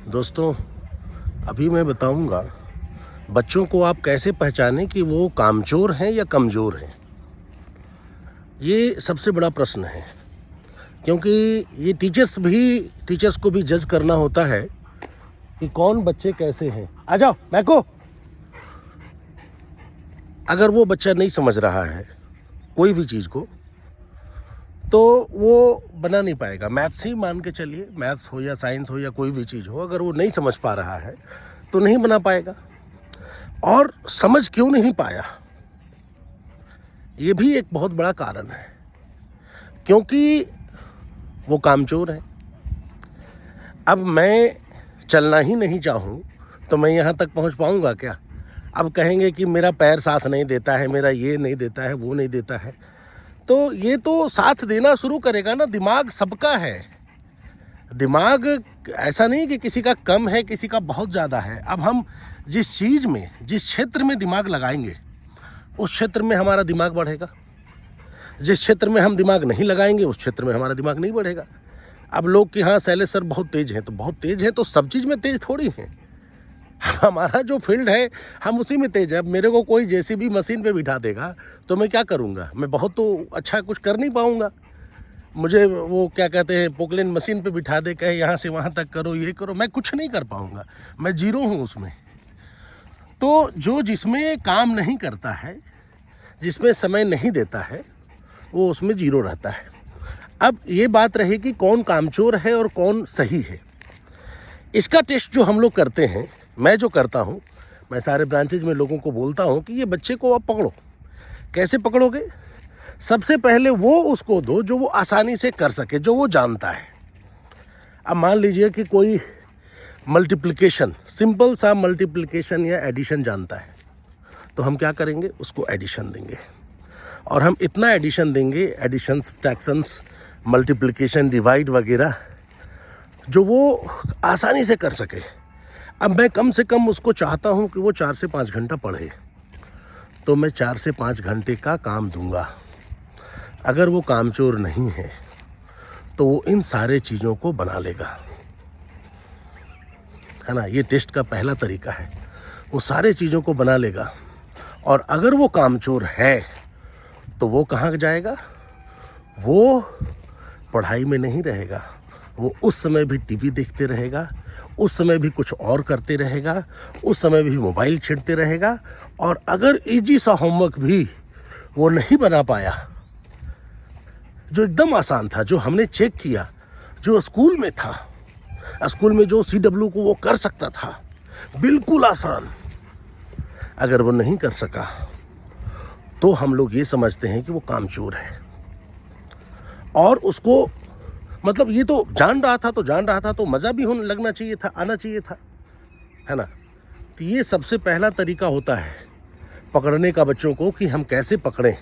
दोस्तों, अभी मैं बताऊंगा बच्चों को आप कैसे पहचानें कि वो कामचोर हैं या कमज़ोर हैं। ये सबसे बड़ा प्रश्न है, क्योंकि ये टीचर्स को भी जज करना होता है कि कौन बच्चे कैसे हैं। आ जाओ बैको। अगर वो बच्चा नहीं समझ रहा है कोई भी चीज़ को, तो वो बना नहीं पाएगा। मैथ्स ही मान के चलिए, मैथ्स हो या साइंस हो या कोई भी चीज़ हो, अगर वो नहीं समझ पा रहा है तो नहीं बना पाएगा। और समझ क्यों नहीं पाया, ये भी एक बहुत बड़ा कारण है, क्योंकि वो कामचोर है। अब मैं चलना ही नहीं चाहूँ तो मैं यहाँ तक पहुँच पाऊँगा क्या? अब कहेंगे कि मेरा पैर साथ नहीं देता है, मेरा ये नहीं देता है, वो नहीं देता है, तो ये तो साथ देना शुरू करेगा ना। दिमाग सबका है। दिमाग ऐसा नहीं कि किसी का कम है, किसी का बहुत ज़्यादा है। अब हम जिस चीज़ में, जिस क्षेत्र में दिमाग लगाएंगे, उस क्षेत्र में हमारा दिमाग बढ़ेगा। जिस क्षेत्र में हम दिमाग नहीं लगाएंगे, उस क्षेत्र में हमारा दिमाग नहीं बढ़ेगा। अब लोग कि हाँ शैलेश सर बहुत तेज हैं, तो बहुत तेज है तो सब चीज़ में तेज थोड़ी है। हमारा जो फील्ड है हम उसी में तेज है। अब मेरे को कोई जेसीबी मशीन पे बिठा देगा तो मैं क्या करूँगा? मैं बहुत तो अच्छा कुछ कर नहीं पाऊँगा। मुझे वो क्या कहते हैं, पोकलेन मशीन पे बिठा दे, कहे यहाँ से वहाँ तक करो, ये करो, मैं कुछ नहीं कर पाऊँगा। मैं जीरो हूँ उसमें। तो जो जिसमें काम नहीं करता है, जिसमें समय नहीं देता है, वो उसमें जीरो रहता है। अब ये बात रही कि कौन कामचोर है और कौन सही है। इसका टेस्ट जो हम लोग करते हैं, मैं जो करता हूँ, मैं सारे ब्रांचेज में लोगों को बोलता हूँ कि ये बच्चे को आप पकड़ो। कैसे पकड़ोगे? सबसे पहले वो उसको दो जो वो आसानी से कर सके, जो वो जानता है। अब मान लीजिए कि कोई मल्टीप्लिकेशन, सिंपल सा मल्टीप्लिकेशन या एडिशन जानता है, तो हम क्या करेंगे? उसको एडिशन देंगे। और हम इतना एडिशन देंगे, एडिशंस, फ्रैक्शंस, मल्टीप्लिकेशन, डिवाइड वगैरह, जो वो आसानी से कर सके। अब मैं कम से कम उसको चाहता हूँ कि वो 4 से 5 घंटा पढ़े, तो मैं 4 से 5 घंटे का काम दूंगा। अगर वो कामचोर नहीं है तो वो इन सारे चीज़ों को बना लेगा, है ना। ये टेस्ट का पहला तरीका है। वो सारे चीज़ों को बना लेगा। और अगर वो कामचोर है तो वो कहाँ जाएगा? वो पढ़ाई में नहीं रहेगा। वो उस समय भी टीवी देखते रहेगा, उस समय भी कुछ और करते रहेगा, उस समय भी मोबाइल छेड़ते रहेगा। और अगर इजी सा होमवर्क भी वो नहीं बना पाया, जो एकदम आसान था, जो हमने चेक किया, जो स्कूल में था, स्कूल में जो CW को वो कर सकता था, बिल्कुल आसान, अगर वो नहीं कर सका, तो हम लोग ये समझते हैं कि वो कामचोर है। और उसको मतलब ये तो जान रहा था तो मज़ा भी होने लगना चाहिए था, आना चाहिए था, है ना। तो ये सबसे पहला तरीका होता है पकड़ने का बच्चों को, कि हम कैसे पकड़ें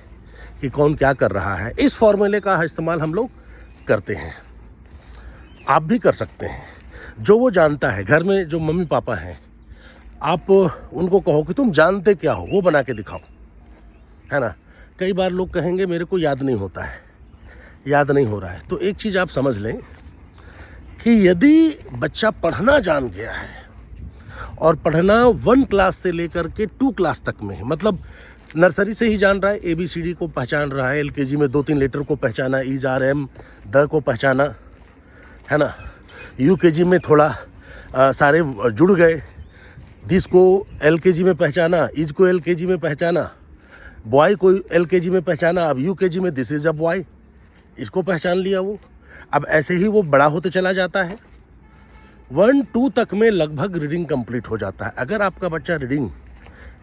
कि कौन क्या कर रहा है। इस फॉर्मूले का इस्तेमाल हम लोग करते हैं। आप भी कर सकते हैं। जो वो जानता है, घर में जो मम्मी पापा हैं, आप उनको कहो कि तुम जानते क्या हो, वो बना के दिखाओ, है ना। कई बार लोग कहेंगे मेरे को याद नहीं होता है, याद नहीं हो रहा है। तो एक चीज़ आप समझ लें कि यदि बच्चा पढ़ना जान गया है, और पढ़ना 1 क्लास से लेकर के 2 क्लास तक में है, मतलब नर्सरी से ही जान रहा है, ABCD को पहचान रहा है, LKG में 2-3 लेटर को पहचाना, ईज आर एम द को पहचाना, है ना। UKG में थोड़ा सारे जुड़ गए, दिस को LKG में पहचाना, इज को LKG में पहचाना, बॉय को LKG में पहचाना, अब UKG में दिस इज अ बॉय, इसको पहचान लिया वो। अब ऐसे ही वो बड़ा होते चला जाता है। 1-2 तक में लगभग रीडिंग कंप्लीट हो जाता है। अगर आपका बच्चा रीडिंग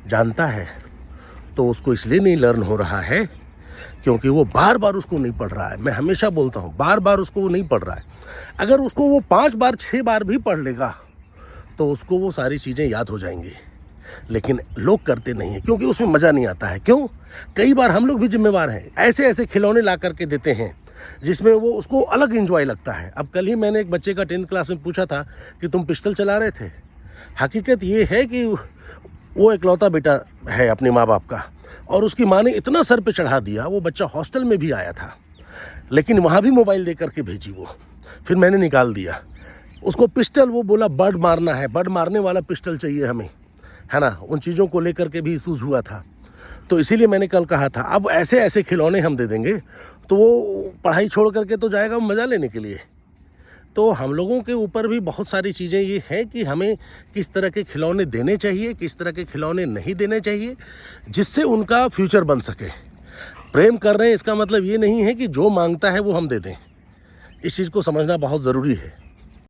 जानता है तो उसको इसलिए नहीं लर्न हो रहा है क्योंकि वो बार बार उसको नहीं पढ़ रहा है। मैं हमेशा बोलता हूँ, बार बार उसको वो नहीं पढ़ रहा है। अगर उसको वो 5 बार 6 बार भी पढ़ लेगा तो उसको वो सारी चीज़ें याद हो जाएंगी। लेकिन लोग करते नहीं हैं क्योंकि उसमें मज़ा नहीं आता है। क्यों? कई बार हम लोग भी जिम्मेवार हैं। ऐसे ऐसे खिलौने ला करके देते हैं जिसमें वो उसको अलग एंजॉय लगता है। अब कल ही मैंने एक बच्चे का 10th क्लास में पूछा था कि तुम पिस्टल चला रहे थे। हकीकत ये है कि वो इकलौता बेटा है अपने माँ बाप का, और उसकी माँ ने इतना सर पे चढ़ा दिया, वो बच्चा हॉस्टल में भी आया था, लेकिन वहाँ भी मोबाइल दे करके भेजी वो। फिर मैंने निकाल दिया। उसको पिस्टल, वो बोला बर्ड मारना है, बर्ड मारने वाला पिस्टल चाहिए हमें, है ना। उन चीज़ों को लेकर के भी इशूज़ हुआ था। तो इसीलिए मैंने कल कहा था अब ऐसे ऐसे खिलौने हम दे देंगे तो वो पढ़ाई छोड़ करके तो जाएगा मज़ा लेने के लिए। तो हम लोगों के ऊपर भी बहुत सारी चीज़ें ये हैं कि हमें किस तरह के खिलौने देने चाहिए, किस तरह के खिलौने नहीं देने चाहिए, जिससे उनका फ्यूचर बन सके। प्रेम कर रहे हैं इसका मतलब ये नहीं है कि जो मांगता है वो हम दे दें। इस चीज़ को समझना बहुत ज़रूरी है।